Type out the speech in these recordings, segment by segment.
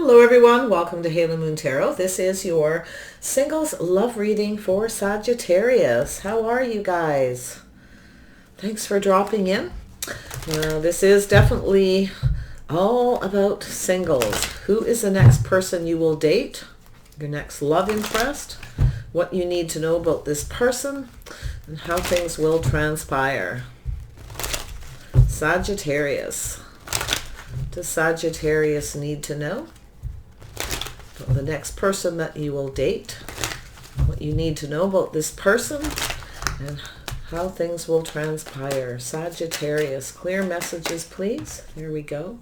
Hello everyone, welcome to Halo Moon Tarot. This is your singles love reading for Sagittarius. How are you guys? Thanks for dropping in. This is definitely all about singles. Who is the next person you will date? Your next love interest? What you need to know about this person? And how things will transpire. Sagittarius. What does Sagittarius need to know? The next person that you will date, what you need to know about this person, and how things will transpire. Sagittarius, clear messages, please. There we go.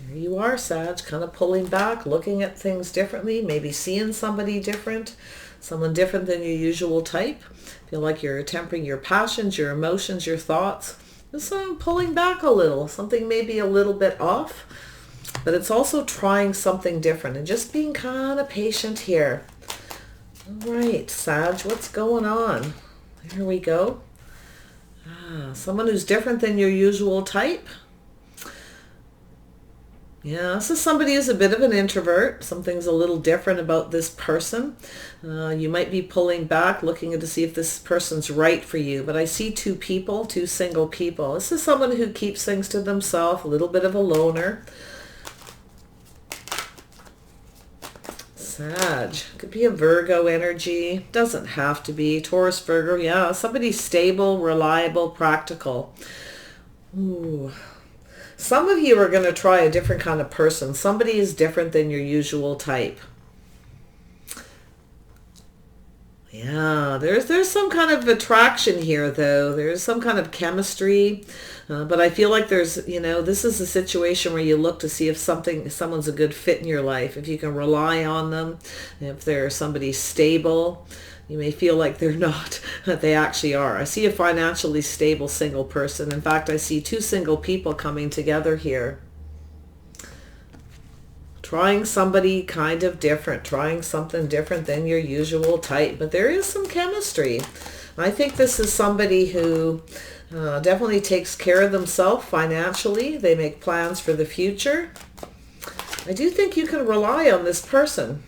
There you are, Sag, kind of pulling back, looking at things differently, maybe seeing somebody different, someone different than your usual type. Feel like you're tempering your passions, your emotions, your thoughts. Just pulling back a little, something maybe a little bit off. But it's also trying something different and just being kind of patient here. All right, Sag, what's going on? There we go. Someone who's different than your usual type. Yeah, this is somebody who's a bit of an introvert. Something's a little different about this person. You might be pulling back, looking to see if this person's right for you. But I see two people, two single people. This is someone who keeps things to themselves, a little bit of a loner. Sag. Could be a Virgo energy. Doesn't have to be. Taurus, Virgo. Yeah, somebody stable, reliable, practical. Ooh. Some of you are going to try a different kind of person. Somebody is different than your usual type. Yeah, there's some kind of attraction here, though. There's some kind of chemistry. But I feel like there's, this is a situation where you look to see if someone's a good fit in your life, if you can rely on them, if they're somebody stable. You may feel like they're not, but they actually are. I see a financially stable single person. In fact, I see two single people coming together here. Trying somebody kind of different, trying something different than your usual type. But there is some chemistry. I think this is somebody who definitely takes care of themselves financially. They make plans for the future. I do think you can rely on this person.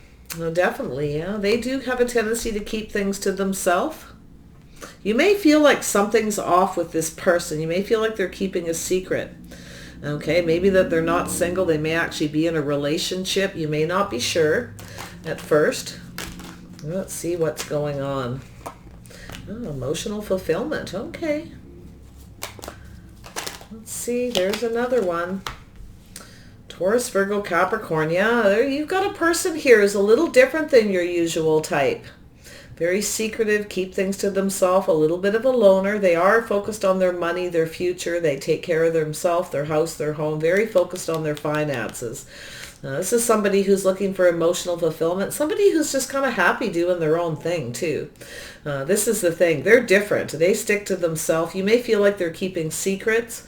Definitely, yeah. They do have a tendency to keep things to themselves. You may feel like something's off with this person. You may feel like they're keeping a secret. Okay, maybe that they're not single. They may actually be in a relationship. You may not be sure at first. Let's see what's going on. Oh, emotional fulfillment. Okay. Let's see. There's another one. Taurus, Virgo, Capricorn. Yeah, you've got a person here who's a little different than your usual type. Very secretive, keep things to themselves, a little bit of a loner. They are focused on their money, their future. They take care of themselves, their house, their home. Very focused on their finances. This is somebody who's looking for emotional fulfillment. Somebody who's just kind of happy doing their own thing, too. This is the thing. They're different. They stick to themselves. You may feel like they're keeping secrets.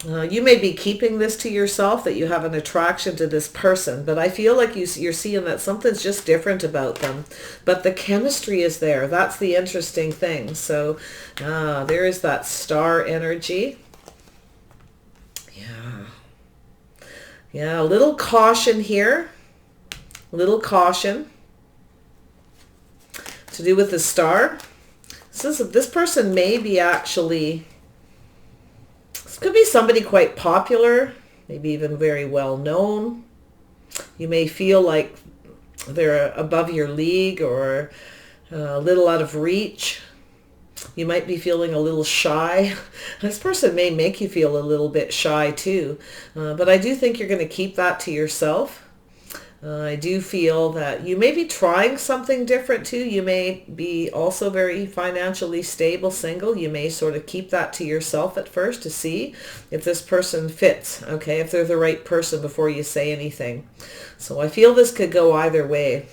You may be keeping this to yourself, that you have an attraction to this person, but I feel like you're seeing that something's just different about them. But the chemistry is there. That's the interesting thing. So there is that star energy. Yeah, a little caution here. A little caution to do with the star. This person may be actually... Could be somebody quite popular, maybe even very well known. You may feel like they're above your league or a little out of reach. You might be feeling a little shy. This person may make you feel a little bit shy too. But I do think you're going to keep that to yourself. I do feel that you may be trying something different too. You may be also very financially stable, single. You may sort of keep that to yourself at first to see if this person fits, okay, if they're the right person before you say anything. So I feel this could go either way.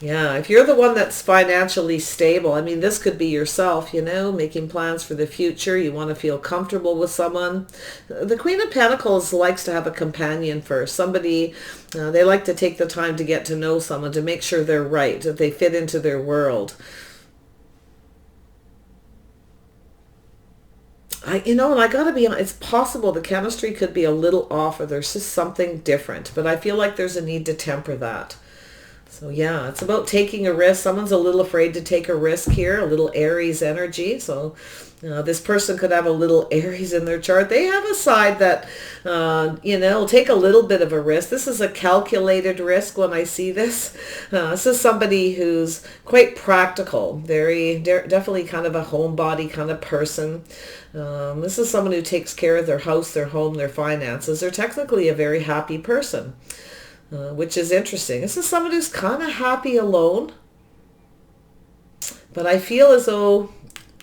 Yeah, if you're the one that's financially stable, I mean, this could be yourself, making plans for the future. You want to feel comfortable with someone. The Queen of Pentacles likes to have a companion first. Somebody, they like to take the time to get to know someone, to make sure they're right, that they fit into their world. And I gotta be honest, it's possible the chemistry could be a little off or there's just something different, but I feel like there's a need to temper that. So yeah, it's about taking a risk. Someone's a little afraid to take a risk here, a little Aries energy. So this person could have a little Aries in their chart. They have a side that, will take a little bit of a risk. This is a calculated risk when I see this. This is somebody who's quite practical, definitely kind of a homebody kind of person. This is someone who takes care of their house, their home, their finances. They're technically a very happy person. Which is interesting. This is someone who's kind of happy alone. But I feel as though,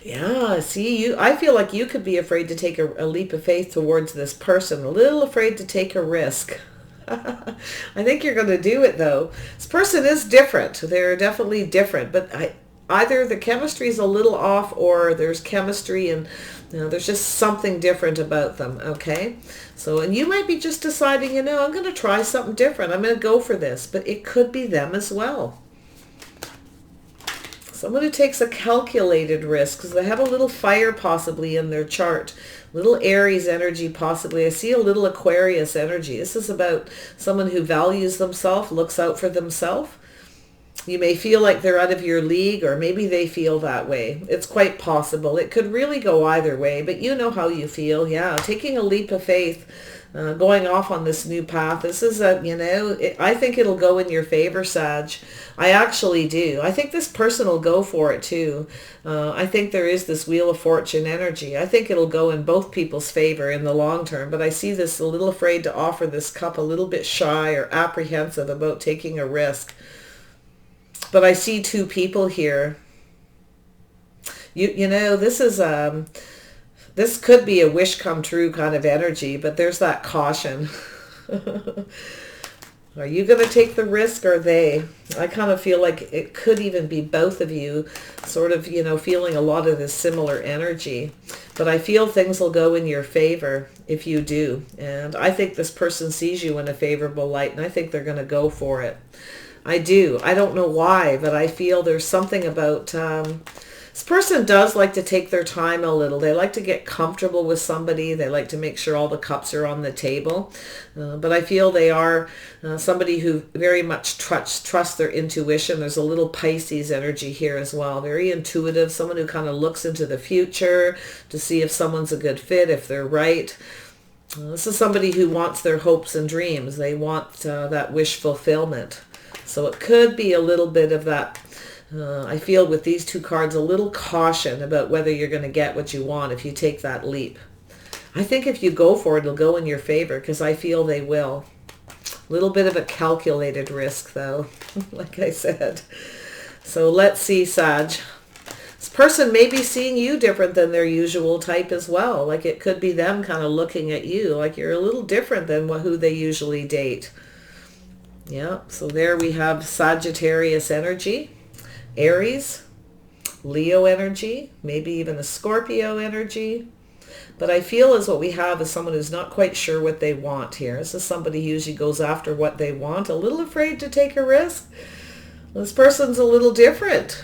yeah, I feel like you could be afraid to take a leap of faith towards this person. A little afraid to take a risk. I think you're going to do it, though. This person is different. They're definitely different. But either the chemistry is a little off or there's chemistry and there's just something different about them, okay? So, and you might be just deciding, I'm going to try something different. I'm going to go for this. But it could be them as well. Someone who takes a calculated risk because they have a little fire possibly in their chart. Little Aries energy possibly. I see a little Aquarius energy. This is about someone who values themselves, looks out for themselves. You may feel like they're out of your league, or maybe they feel that way. It's quite possible. It could really go either way, but you know how you feel. Yeah, taking a leap of faith, going off on this new path. This is I think it'll go in your favor, Sag. I actually do. I think this person will go for it too. I think there is this Wheel of Fortune energy. I think it'll go in both people's favor in the long term, but I see this a little afraid to offer this cup, a little bit shy or apprehensive about taking a risk. But I see two people here. This is this could be a wish come true kind of energy, but there's that caution. Are you going to take the risk or they? I kind of feel like it could even be both of you sort of, feeling a lot of this similar energy. But I feel things will go in your favor if you do. And I think this person sees you in a favorable light, and I think they're going to go for it. I do. I don't know why, but I feel there's something about... this person does like to take their time a little. They like to get comfortable with somebody. They like to make sure all the cups are on the table. But I feel they are somebody who very much trusts their intuition. There's a little Pisces energy here as well. Very intuitive. Someone who kind of looks into the future to see if someone's a good fit, if they're right. This is somebody who wants their hopes and dreams. They want that wish fulfillment. So it could be a little bit of that. I feel with these two cards, a little caution about whether you're going to get what you want if you take that leap. I think if you go for it, it'll go in your favor because I feel they will. A little bit of a calculated risk, though, like I said. So let's see, Sag. This person may be seeing you different than their usual type as well. Like it could be them kind of looking at you like you're a little different than who they usually date. Yeah, so there we have Sagittarius energy, Aries, Leo energy, maybe even a Scorpio energy. But I feel as what we have is someone who's not quite sure what they want here. This is somebody who usually goes after what they want, a little afraid to take a risk. This person's a little different.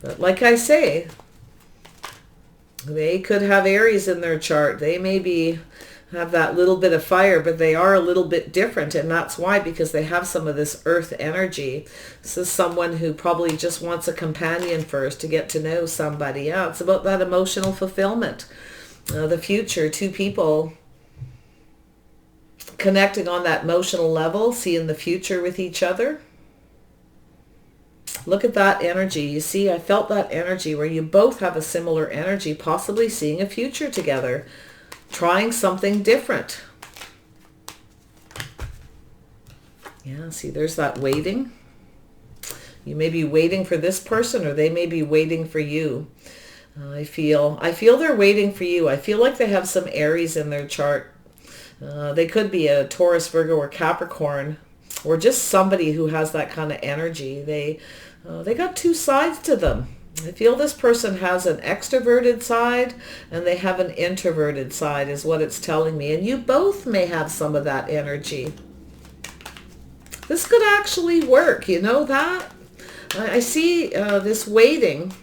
But like I say, they could have Aries in their chart. They may have that little bit of fire, but they are a little bit different, and that's why, because they have some of this earth energy. This is someone who probably just wants a companion first to get to know somebody. Yeah, it's about that emotional fulfillment, the future, two people connecting on that emotional level, seeing the future with each other. Look at that energy. You see, I felt that energy where you both have a similar energy, possibly seeing a future together. Trying something different. Yeah, see, there's that waiting. You may be waiting for this person, or they may be waiting for you. I feel they're waiting for you. I feel like they have some Aries in their chart. They could be a Taurus, Virgo, or Capricorn, or just somebody who has that kind of energy. They got two sides to them. I feel this person has an extroverted side and they have an introverted side is what it's telling me. And you both may have some of that energy. This could actually work, you know that? I see this waiting.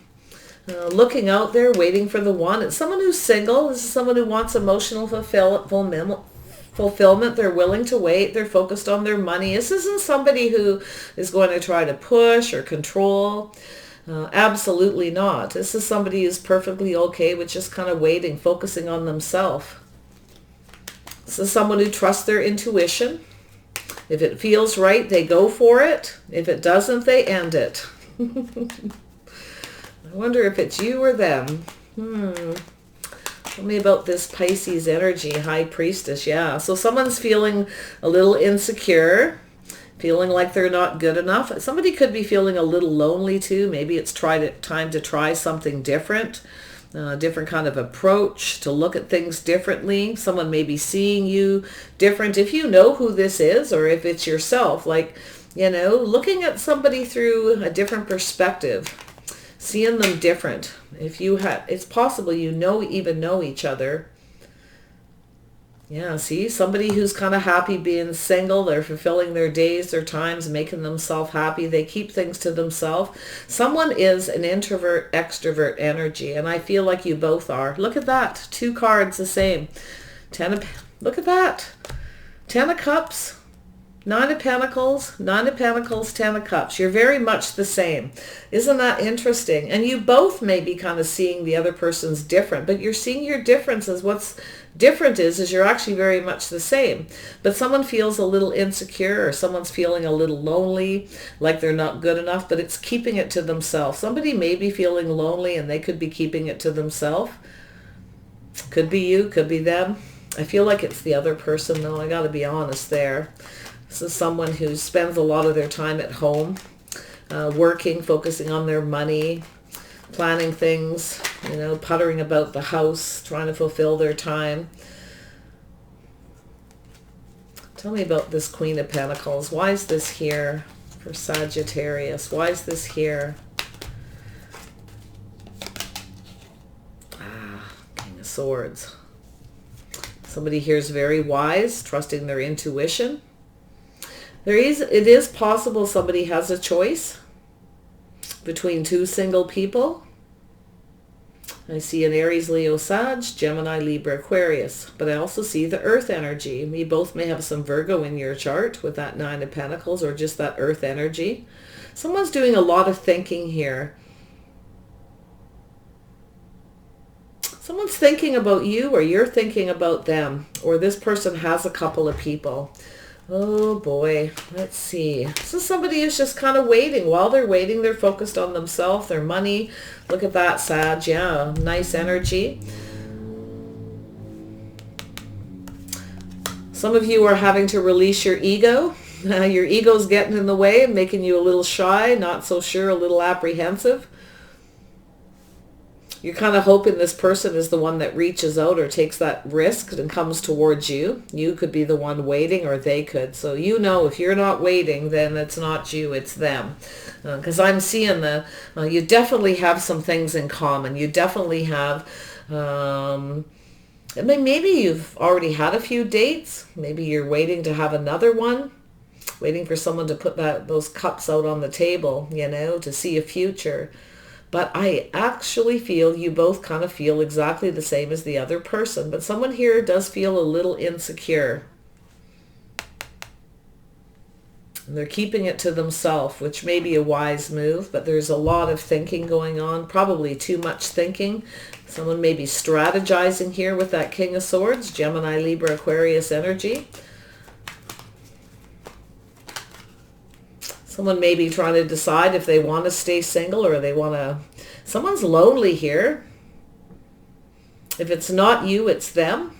looking out there, waiting for the one. It's someone who's single. This is someone who wants emotional fulfillment. They're willing to wait. They're focused on their money. This isn't somebody who is going to try to push or control. Absolutely not. This is somebody who's perfectly okay with just kind of waiting, focusing on themselves. This is someone who trusts their intuition. If it feels right, they go for it. If it doesn't, they end it. I wonder if it's you or them. Tell me about this Pisces energy, High Priestess. Yeah, so someone's feeling a little insecure, feeling like they're not good enough. Somebody could be feeling a little lonely too. Maybe it's time to try something different, different kind of approach, to look at things differently. Someone may be seeing you different. If you know who this is, or if it's yourself, like, you know, looking at somebody through a different perspective, seeing them different. If you have, it's possible you even know each other. Yeah, see, somebody who's kind of happy being single. They're fulfilling their days, their times, making themselves happy. They keep things to themselves. Someone is an introvert, extrovert energy, and I feel like you both are. Look at that. 2 cards the same. Look at that. 10 of Cups. 9 of Pentacles, 9 of Pentacles, 10 of Cups. You're very much the same. Isn't that interesting? And you both may be kind of seeing the other person's different, but you're seeing your differences. What's different is you're actually very much the same. But someone feels a little insecure, or someone's feeling a little lonely, like they're not good enough, but it's keeping it to themselves. Somebody may be feeling lonely and they could be keeping it to themselves. Could be you, could be them. I feel like it's the other person though. I got to be honest there. This is someone who spends a lot of their time at home, working, focusing on their money, planning things, you know, puttering about the house, trying to fulfill their time. Tell me about this Queen of Pentacles. Why is this here for Sagittarius? Why is this here? King of Swords. Somebody here is very wise, trusting their intuition. It is possible somebody has a choice between 2 single people. I see an Aries, Leo, Sag, Gemini, Libra, Aquarius. But I also see the Earth energy. You both may have some Virgo in your chart with that 9 of Pentacles, or just that Earth energy. Someone's doing a lot of thinking here. Someone's thinking about you, or you're thinking about them. Or this person has a couple of people. Oh boy, let's see. This is somebody who's just kind of waiting. While they're waiting, they're focused on themselves, their money. Look at that, Sag. Yeah, nice energy. Some of you are having to release your ego. Your ego's getting in the way and making you a little shy, not so sure, a little apprehensive. You're kind of hoping this person is the one that reaches out or takes that risk and comes towards you. You could be the one waiting, or they could. So you know, if you're not waiting, then it's not you, it's them. Because I'm seeing you definitely have some things in common. You definitely have, maybe you've already had a few dates. Maybe you're waiting to have another one. Waiting for someone to put those cups out on the table, you know, to see a future. But I actually feel you both kind of feel exactly the same as the other person. But someone here does feel a little insecure. And they're keeping it to themselves, which may be a wise move. But there's a lot of thinking going on, probably too much thinking. Someone may be strategizing here with that King of Swords, Gemini, Libra, Aquarius energy. Someone may be trying to decide if they want to stay single, or they want to... Someone's lonely here. If it's not you, it's them.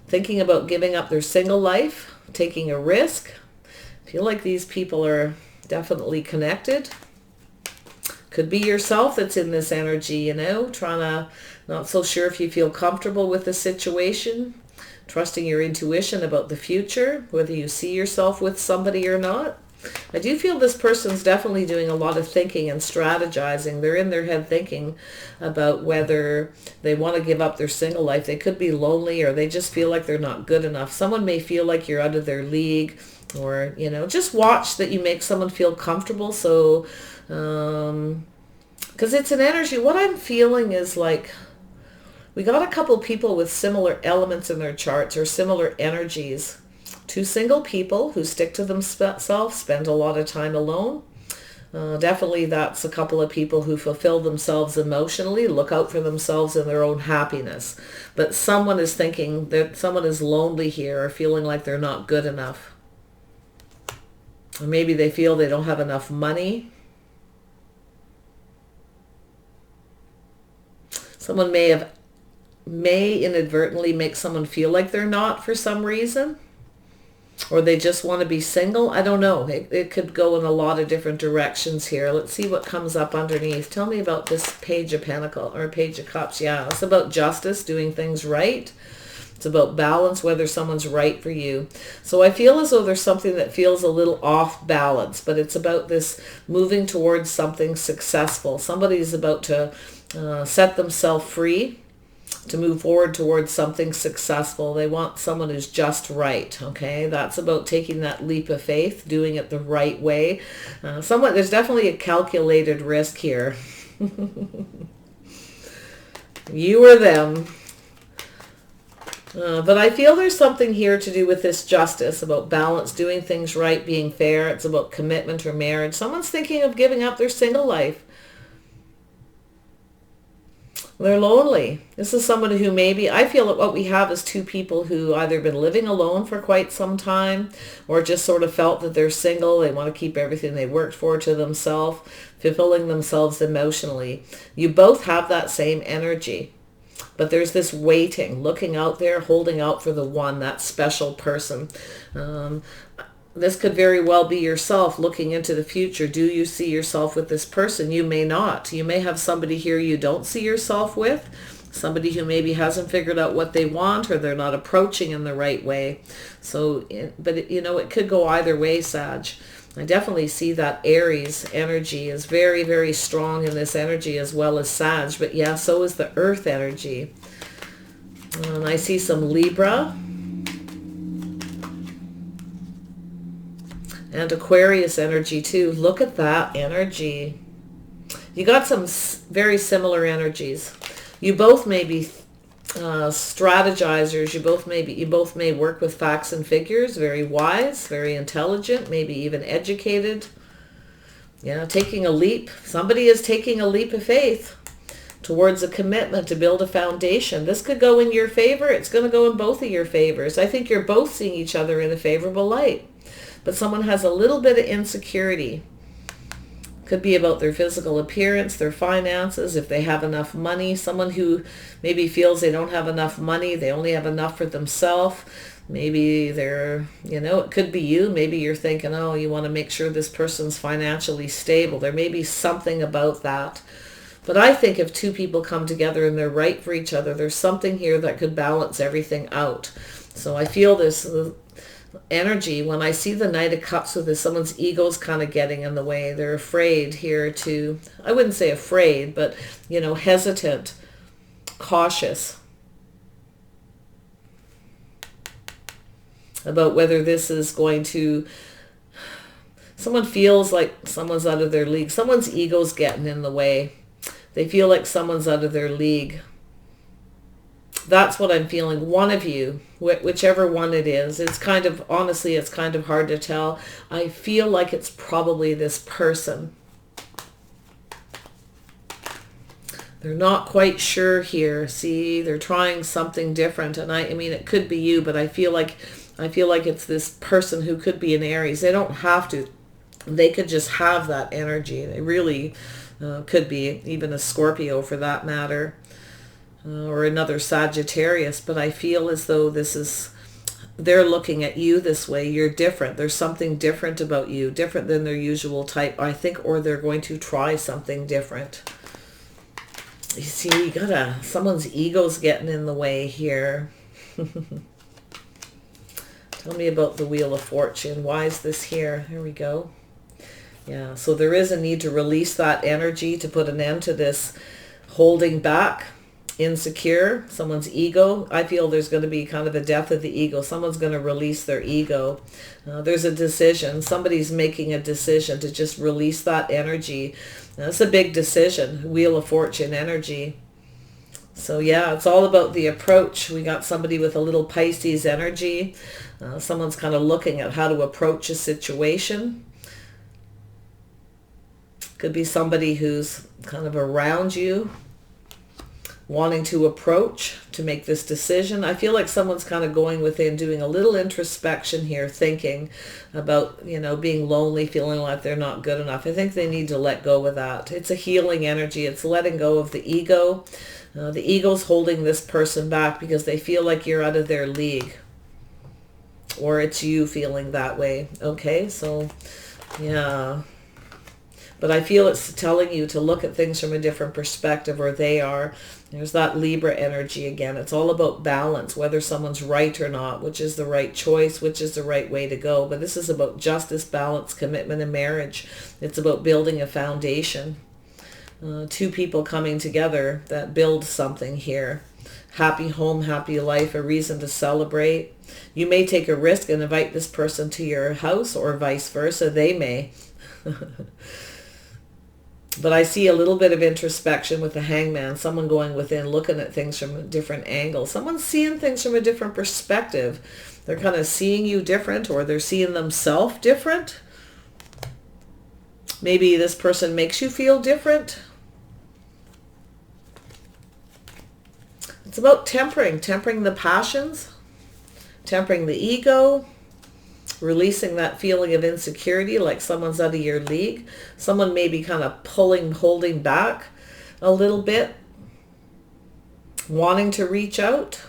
Thinking about giving up their single life, taking a risk. I feel like these people are definitely connected. Could be yourself that's in this energy, you know, trying to... Not so sure if you feel comfortable with the situation. Trusting your intuition about the future, whether you see yourself with somebody or not. I do feel this person's definitely doing a lot of thinking and strategizing. They're in their head thinking about whether they want to give up their single life. They could be lonely, or they just feel like they're not good enough. Someone may feel like you're out of their league, or, you know, just watch that you make someone feel comfortable. So Because it's an energy. What I'm feeling is like we got a couple people with similar elements in their charts or similar energies. Two single people who stick to themselves, spend a lot of time alone. Definitely that's a couple of people who fulfill themselves emotionally, look out for themselves and their own happiness. But someone is thinking that someone is lonely here or feeling like they're not good enough. Or maybe they feel they don't have enough money. Someone may inadvertently make someone feel like they're not for some reason. Or they just want to be single. I don't know. It could go in a lot of different directions here. Let's see what comes up underneath. Tell me about this Page of Pentacles or Page of Cups. Yeah, it's about justice, doing things right. It's about balance, whether someone's right for you. So I feel as though there's something that feels a little off balance, but it's about this moving towards something successful. Somebody's about to set themselves free to move forward towards something successful. They want someone who's just right, okay? That's about taking that leap of faith, doing it the right way. There's definitely a calculated risk here. You or them. But I feel there's something here to do with this justice, about balance, doing things right, being fair. It's about commitment or marriage. Someone's thinking of giving up their single life. They're lonely. This is somebody who maybe, I feel that what we have is two people who either been living alone for quite some time or just sort of felt that they're single. They want to keep everything they worked for to themselves, fulfilling themselves emotionally. You both have that same energy. But there's this waiting, looking out there, holding out for the one, that special person. This could very well be yourself looking into the future. Do you see yourself with this person? You may not. You may have somebody here you don't see yourself with. Somebody who maybe hasn't figured out what they want or they're not approaching in the right way. So, but it could go either way, Sag. I definitely see that Aries energy is very, very strong in this energy as well as Sag. But yeah, so is the Earth energy. And I see some Libra and Aquarius energy too. Look at that energy. You got some very similar energies. You both may be strategizers. You both may work with facts and figures. Very wise, very intelligent, maybe even educated. Yeah, taking a leap. Somebody is taking a leap of faith towards a commitment to build a foundation. This could go in your favor. It's going to go in both of your favors. I think you're both seeing each other in a favorable light. But someone has a little bit of insecurity. Could be about their physical appearance, their finances, if they have enough money. Someone who maybe feels they don't have enough money, they only have enough for themselves. Maybe they're, it could be you. Maybe you're thinking, oh, you want to make sure this person's financially stable. There may be something about that. But I think if two people come together and they're right for each other, there's something here that could balance everything out. So I feel this energy when I see the Knight of Cups with this. Someone's ego's kind of getting in the way. They're afraid here to, I wouldn't say afraid, but, hesitant, cautious about whether this is going to, someone feels like someone's out of their league. Someone's ego's getting in the way. They feel like someone's out of their league. That's what I'm feeling. One of you, whichever one it is, honestly, it's kind of hard to tell. I feel like it's probably this person. They're not quite sure here. See, they're trying something different. And I mean, it could be you, but I feel like it's this person who could be an Aries. They don't have to. They could just have that energy. They really could be even a Scorpio for that matter. Or another Sagittarius, but I feel as though they're looking at you this way. You're different. There's something different about you, different than their usual type, I think, or they're going to try something different. You see, someone's ego's getting in the way here. Tell me about the Wheel of Fortune. Why is this here? Here we go. Yeah, so there is a need to release that energy to put an end to this holding back. insecure, someone's ego. I feel there's going to be kind of a death of the ego. Someone's going to release their ego. There's a decision. Somebody's making a decision to just release that energy. That's a big decision. Wheel of Fortune energy. So yeah, it's all about the approach. We got somebody with a little Pisces energy. Someone's kind of looking at how to approach a situation. Could be somebody who's kind of around you, wanting to approach to make this decision. I feel like someone's kind of going within, doing a little introspection here, thinking about, being lonely, feeling like they're not good enough. I think they need to let go of that. It's a healing energy. It's letting go of the ego. The ego's holding this person back because they feel like you're out of their league. Or it's you feeling that way. Okay, so yeah. But I feel it's telling you to look at things from a different perspective, or they are. There's that Libra energy again. It's all about balance, whether someone's right or not, which is the right choice, which is the right way to go. But this is about justice, balance, commitment, and marriage. It's about building a foundation. Two people coming together that build something here. Happy home, happy life, a reason to celebrate. You may take a risk and invite this person to your house, or vice versa. They may. But I see a little bit of introspection with the Hangman, someone going within, looking at things from a different angle. Someone's seeing things from a different perspective. They're kind of seeing you different, or they're seeing themselves different. Maybe this person makes you feel different. It's about tempering the passions, tempering the ego, releasing that feeling of insecurity, like someone's out of your league. Someone may be kind of holding back a little bit, wanting to reach out.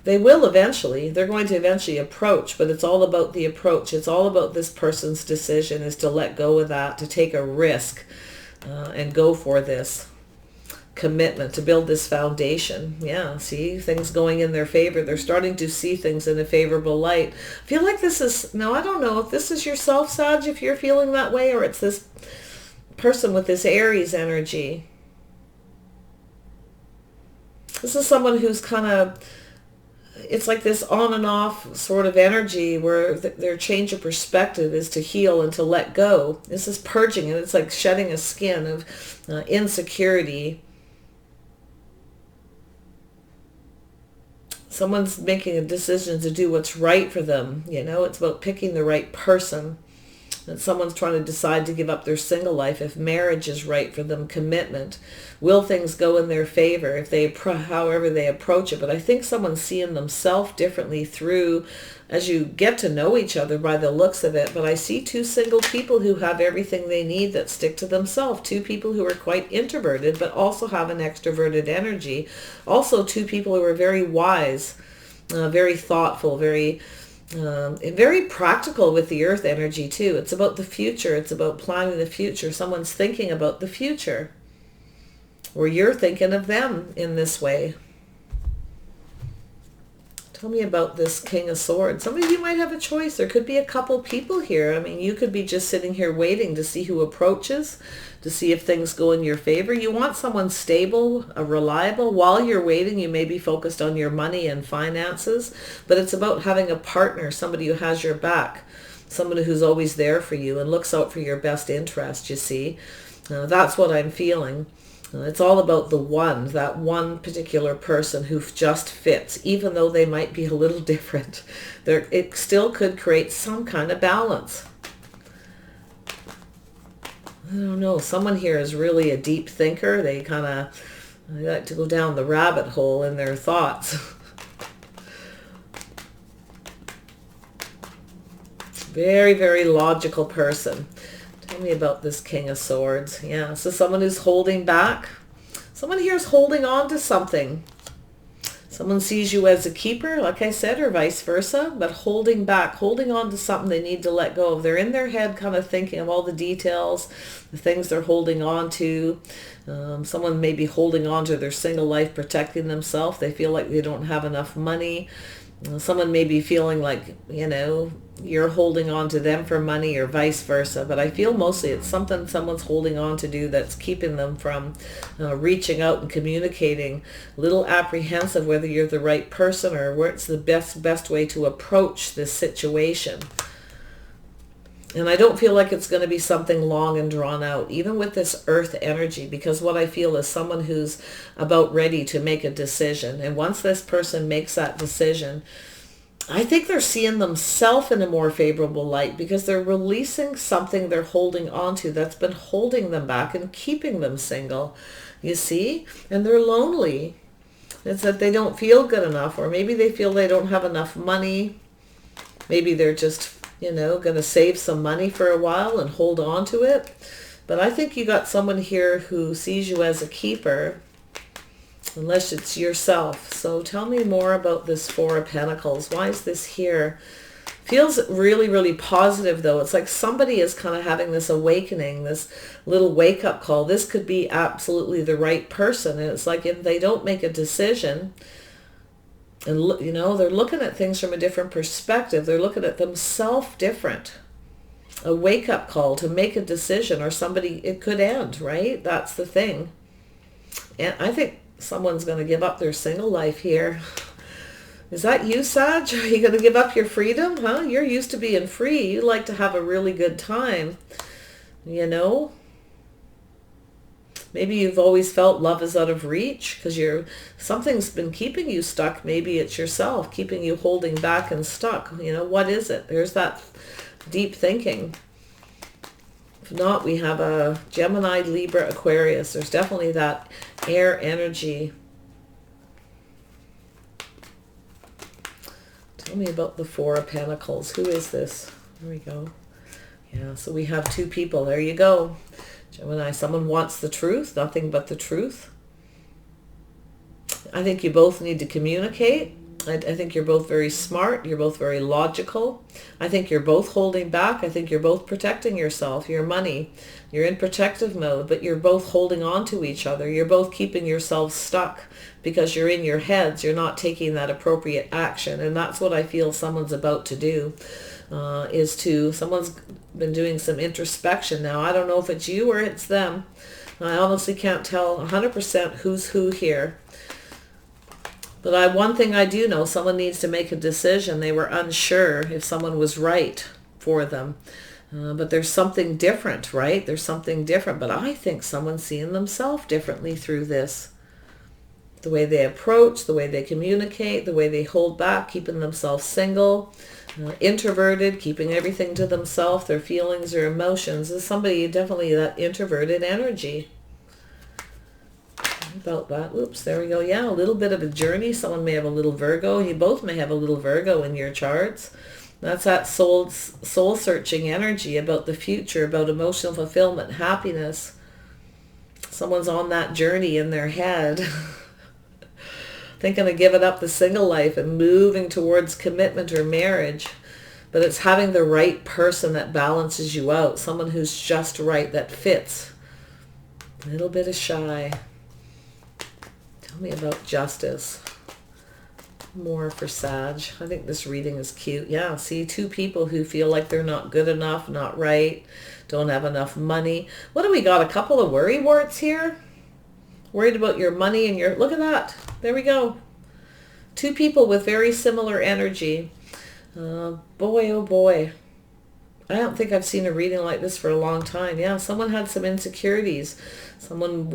They will eventually. They're going to eventually approach, but it's all about the approach. It's all about this person's decision is to let go of that, to take a risk and go for this commitment, to build this foundation. Yeah, see, things going in their favor. They're starting to see things in a favorable light. I feel like this is, now I don't know if this is yourself, Sag, if you're feeling that way, or it's this person with this Aries energy. This is someone who's kind of, it's like this on and off sort of energy where their change of perspective is to heal and to let go. This is purging, and it's like shedding a skin of insecurity. Someone's making a decision to do what's right for them. It's about picking the right person. And someone's trying to decide to give up their single life if marriage is right for them, commitment. Will things go in their favor if they, however they approach it? But I think someone's seeing themselves differently through, as you get to know each other by the looks of it. But I see two single people who have everything they need that stick to themselves. Two people who are quite introverted but also have an extroverted energy. Also two people who are very wise, very thoughtful, very practical with the earth energy too. It's about the future. It's about planning the future. Someone's thinking about the future, or you're thinking of them in this way. Tell me about this King of Swords. Some of you might have a choice. There could be a couple people here. I mean, you could be just sitting here waiting to see who approaches, to see if things go in your favor. You want someone stable, reliable. While you're waiting, you may be focused on your money and finances, but it's about having a partner, somebody who has your back, somebody who's always there for you and looks out for your best interest, you see. That's what I'm feeling. It's all about the one, that one particular person who just fits, even though they might be a little different. It still could create some kind of balance. I don't know. Someone here is really a deep thinker. They like to go down the rabbit hole in their thoughts. Very, very logical person. Tell me about this King of Swords. Yeah, so someone who's holding back. Someone here is holding on to something. Someone sees you as a keeper, like I said, or vice versa, but holding back, holding on to something they need to let go of. They're in their head kind of thinking of all the details, the things they're holding on to. Someone may be holding on to their single life, protecting themselves. They feel like they don't have enough money. Someone may be feeling like, you're holding on to them for money or vice versa. But I feel mostly it's something someone's holding on to do that's keeping them from reaching out and communicating. A little apprehensive whether you're the right person or what's the best way to approach this situation. And I don't feel like it's going to be something long and drawn out, even with this earth energy, because what I feel is someone who's about ready to make a decision. And once this person makes that decision, I think they're seeing themselves in a more favorable light because they're releasing something they're holding on to that's been holding them back and keeping them single, you see? And they're lonely. It's that they don't feel good enough, or maybe they feel they don't have enough money. Maybe they're just going to save some money for a while and hold on to it. But I think you got someone here who sees you as a keeper, unless it's yourself. So tell me more about this Four of Pentacles. Why is this here? Feels really, really positive, though. It's like somebody is kind of having this awakening, this little wake-up call. This could be absolutely the right person. And it's like if they don't make a decision, and they're looking at things from a different perspective. They're looking at themselves different. A wake-up call to make a decision, or somebody, it could end, right? That's the thing. And I think someone's going to give up their single life here. Is that you, Sag? Are you going to give up your freedom? Huh? You're used to being free. You like to have a really good time. Maybe you've always felt love is out of reach because something's been keeping you stuck. Maybe it's yourself keeping you holding back and stuck. What is it? There's that deep thinking. If not, we have a Gemini, Libra, Aquarius. There's definitely that air energy. Tell me about the Four of Pentacles. Who is this? There we go. Yeah, so we have two people. There you go. Gemini, someone wants the truth, nothing but the truth. I think you both need to communicate. I think you're both very smart. You're both very logical. I think you're both holding back. I think you're both protecting yourself, your money. You're in protective mode, but you're both holding on to each other. You're both keeping yourselves stuck because you're in your heads. You're not taking that appropriate action. And that's what I feel someone's about to do. Someone's been doing some introspection now. I don't know if it's you or it's them. I honestly can't tell 100% who's who here. But one thing I do know, someone needs to make a decision. They were unsure if someone was right for them. But there's something different, right? There's something different. But I think someone's seeing themselves differently through this. The way they approach, the way they communicate, the way they hold back, keeping themselves single. Introverted, keeping everything to themselves, their feelings or emotions. Is somebody definitely that introverted energy. About that. Oops, there we go. Yeah, a little bit of a journey. Someone may have a little Virgo. You both may have a little Virgo in your charts. That's that soul searching energy about the future, about emotional fulfillment, happiness. Someone's on that journey in their head. Thinking of giving up the single life and moving towards commitment or marriage. But it's having the right person that balances you out. Someone who's just right, that fits. A little bit of shy. Tell me about justice. More for Sag. I think this reading is cute. Yeah, see, two people who feel like they're not good enough, not right, don't have enough money. What do we got? A couple of worry warts here? Worried about your money and your... Look at that. There we go. Two people with very similar energy. Boy, oh boy. I don't think I've seen a reading like this for a long time. Yeah, someone had some insecurities. Someone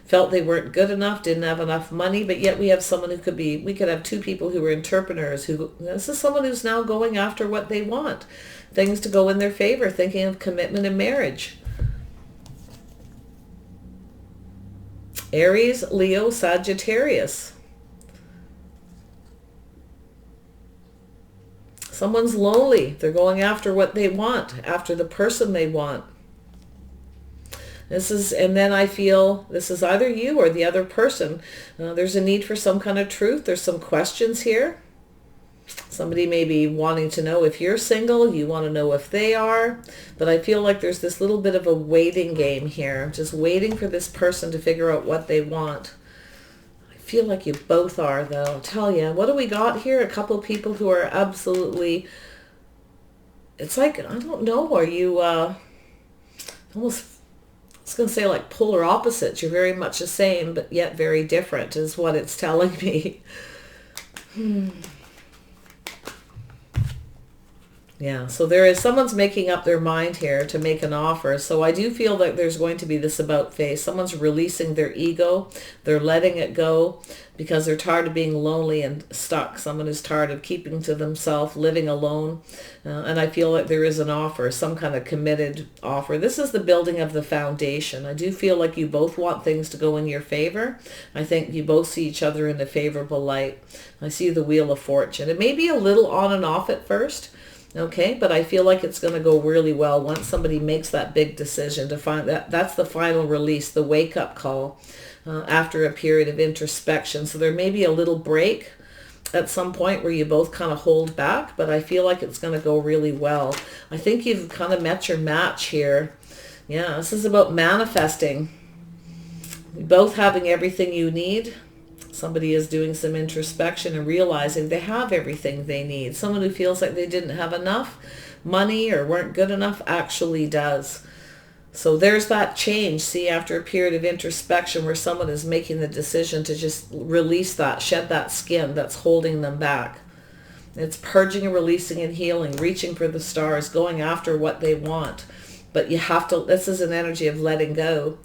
felt they weren't good enough, didn't have enough money, but yet we have someone who we could have two people who were entrepreneurs. This is someone who's now going after what they want. Things to go in their favor, thinking of commitment and marriage. Aries, Leo, Sagittarius. Someone's lonely. They're going after what they want, after the person they want. And then I feel this is either you or the other person. There's a need for some kind of truth. There's some questions here. Somebody may be wanting to know if you're single, you want to know if they are, but I feel like there's this little bit of a waiting game here, just waiting for this person to figure out what they want. I feel like you both are, though. I'll tell you, what do we got here? A couple of people who are absolutely, it's like, I don't know, are you almost, I was going to say like polar opposites. You're very much the same, but yet very different is what it's telling me. Yeah, so there is someone's making up their mind here to make an offer. So I do feel that there's going to be this about face. Someone's releasing their ego. They're letting it go because they're tired of being lonely and stuck. Someone who's tired of keeping to themselves, living alone. And I feel like there is an offer, some kind of committed offer. This is the building of the foundation. I do feel like you both want things to go in your favor. I think you both see each other in a favorable light. I see the Wheel of Fortune. It may be a little on and off at first. Okay, but I feel like it's going to go really well once somebody makes that big decision to find that. That's the final release, the wake-up call after a period of introspection. So there may be a little break at some point where you both kind of hold back, but I feel like it's going to go really well. I think you've kind of met your match here. Yeah, this is about manifesting. Both having everything you need. Somebody is doing some introspection and realizing they have everything they need. Someone who feels like they didn't have enough money or weren't good enough actually does. So there's that change. See, after a period of introspection where someone is making the decision to just release that, shed that skin that's holding them back. It's purging and releasing and healing, reaching for the stars, going after what they want. But you have to, this is an energy of letting go.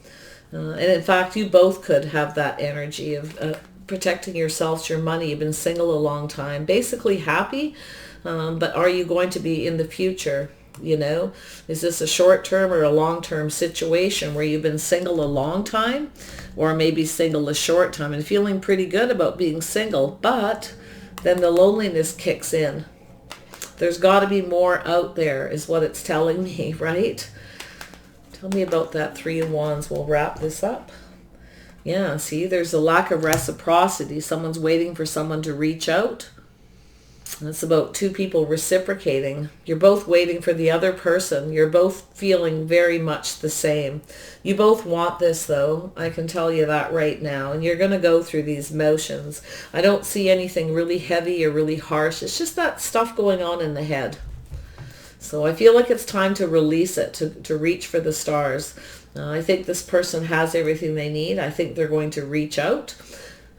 And in fact, you both could have that energy of protecting yourselves, your money. You've been single a long time, basically happy, but are you going to be in the future? You know, is this a short-term or a long-term situation where you've been single a long time, or maybe single a short time and feeling pretty good about being single, but then the loneliness kicks in. There's got to be more out there is what it's telling me, right? Tell me about that Three of Wands. We'll wrap this up. Yeah, see, there's a lack of reciprocity. Someone's waiting for someone to reach out. It's about two people reciprocating. You're both waiting for the other person. You're both feeling very much the same. You both want this, though. I can tell you that right now. And you're going to go through these motions. I don't see anything really heavy or really harsh. It's just that stuff going on in the head. So I feel like it's time to release it, to reach for the stars. I think this person has everything they need. I think they're going to reach out.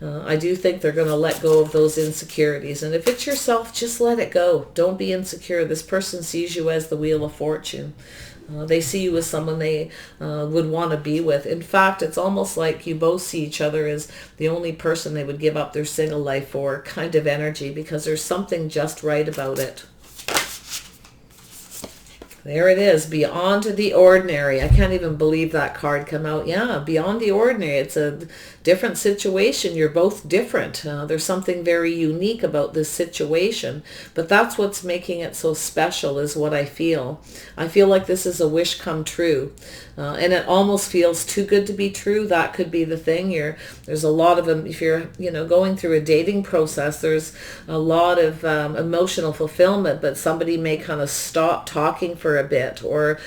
I do think they're going to let go of those insecurities. And if it's yourself, just let it go. Don't be insecure. This person sees you as the Wheel of Fortune. They see you as someone they would want to be with. In fact, it's almost like you both see each other as the only person they would give up their single life for kind of energy, because there's something just right about it. There it is, beyond the ordinary. I can't even believe that card come out. Yeah, beyond the ordinary. It's a different situation. You're both different. There's something very unique about this situation, but that's what's making it so special is what I feel. I feel like this is a wish come true, and it almost feels too good to be true. That could be the thing. There's a lot of them. If you're going through a dating process, there's a lot of emotional fulfillment, but somebody may kind of stop talking for a bit, or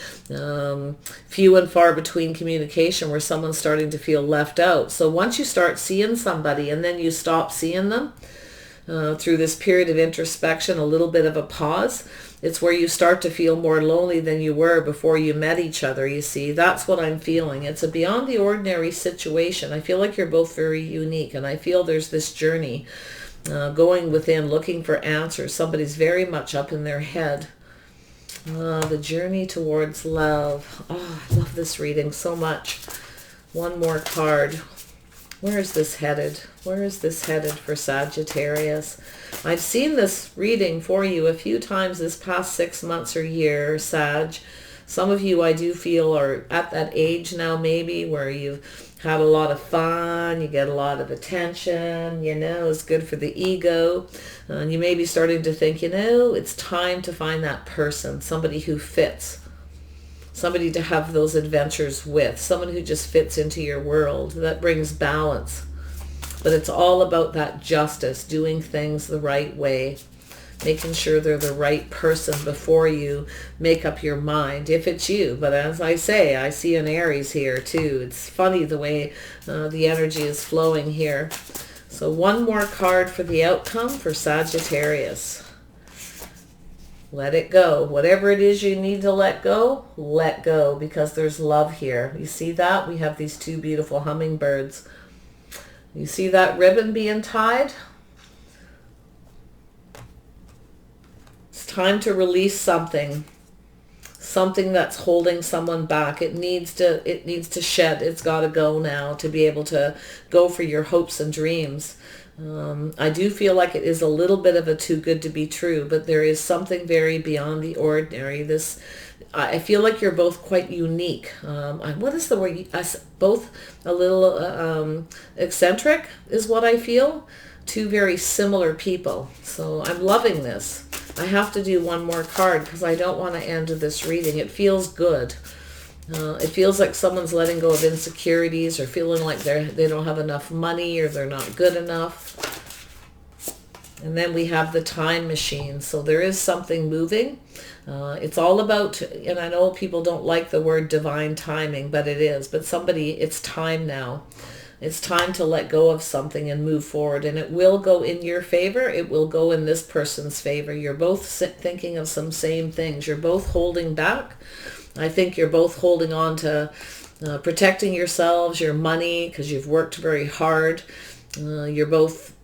few and far between communication where someone's starting to feel left out. So once you start seeing somebody and then you stop seeing them through this period of introspection, a little bit of a pause, it's where you start to feel more lonely than you were before you met each other. You see, that's what I'm feeling. It's a beyond the ordinary situation. I feel like you're both very unique, and I feel there's this journey going within, looking for answers. Somebody's very much up in their head. The journey towards love. Oh, I love this reading so much. One more card. Where is this headed? Where is this headed for Sagittarius? I've seen this reading for you a few times this past 6 months or year, Sag. Some of you, I do feel, are at that age now maybe where you've had a lot of fun, you get a lot of attention, it's good for the ego. And you may be starting to think, it's time to find that person, somebody who fits, somebody to have those adventures with, someone who just fits into your world, that brings balance. But it's all about that justice, doing things the right way. making sure they're the right person before you make up your mind, if it's you. But as I say, I see an Aries here too. It's funny the way the energy is flowing here. So one more card for the outcome for Sagittarius. Let it go. Whatever it is you need to let go, because there's love here. You see that? We have these two beautiful hummingbirds. You see that ribbon being tied? It's time to release something. Something that's holding someone back. It needs to shed. It's got to go now to be able to go for your hopes and dreams. I do feel like it is a little bit of a too good to be true, but there is something very beyond the ordinary. I feel like you're both quite unique. What is the word? Both a little eccentric is what I feel. Two very similar people. So I'm loving this. I have to do one more card because I don't want to end this reading. It feels good. It feels like someone's letting go of insecurities or feeling like they don't have enough money or they're not good enough. And then we have the time machine. So there is something moving. It's all about, and I know people don't like the word divine timing, but it is. But it's time now. It's time to let go of something and move forward. And it will go in your favor. It will go in this person's favor. You're both thinking of some same things. You're both holding back. I think you're both holding on to protecting yourselves, your money, because you've worked very hard. You're both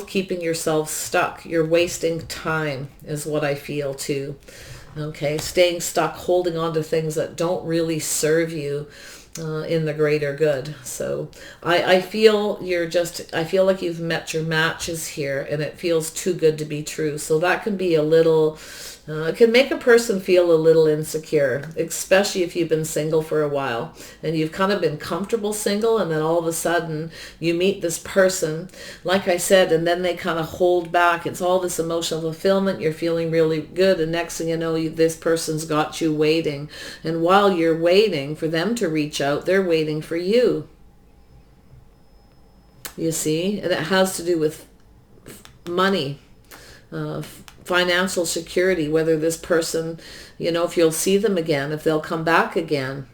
keeping yourselves stuck. You're wasting time is what I feel too. Okay, staying stuck, holding on to things that don't really serve you in the greater good. So I feel like you've met your matches here, and it feels too good to be true. So that can be a little, it can make a person feel a little insecure, especially if you've been single for a while and you've kind of been comfortable single, and then all of a sudden you meet this person, like I said, and then they kind of hold back. It's all this emotional fulfillment. You're feeling really good, and next thing you know, this person's got you waiting. And while you're waiting for them to reach out, they're waiting for you. You see? And it has to do with money, financial security, whether this person, if you'll see them again, if they'll come back again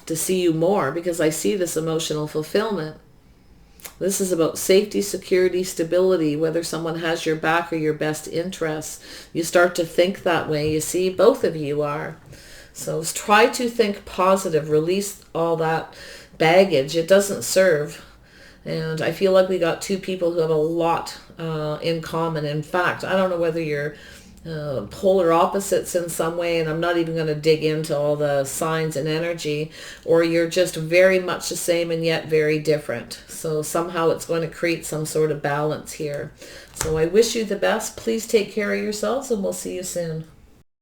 to see you more, because I see this emotional fulfillment. This is about safety, security, stability, whether someone has your back or your best interests. You start to think that way. You see, both of you are. So try to think positive, release all that baggage. It doesn't serve. And I feel like we got two people who have a lot in common. In fact, I don't know whether you're polar opposites in some way, and I'm not even going to dig into all the signs and energy, or you're just very much the same and yet very different. So somehow it's going to create some sort of balance here. So I wish you the best. Please take care of yourselves, and we'll see you soon.